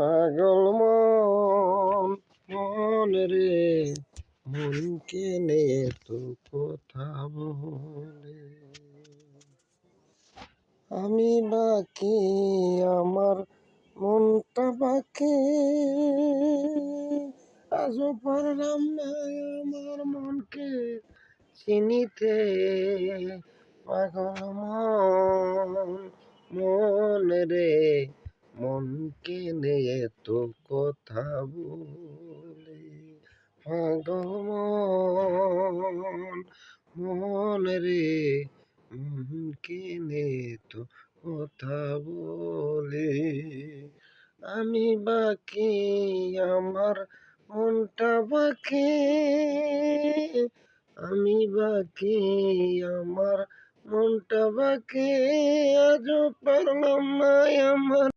পাগল মন মন রে, মনকে নিয়ে তো কথা বলে। আমি বাকি আমার মনটা বাকি, আজও পারলাম না আমার মনকে চিনিতে। পাগল মন মন রে, মনকে নিয়ে তো কথা বলে। পাগল মন মন রে, মনকে নিয়ে তো কথা বলে। আমি বাকি আমার মনটা বাকি, আমি বাকি আমার মনটা বাকি, আজও পারলাম না আমার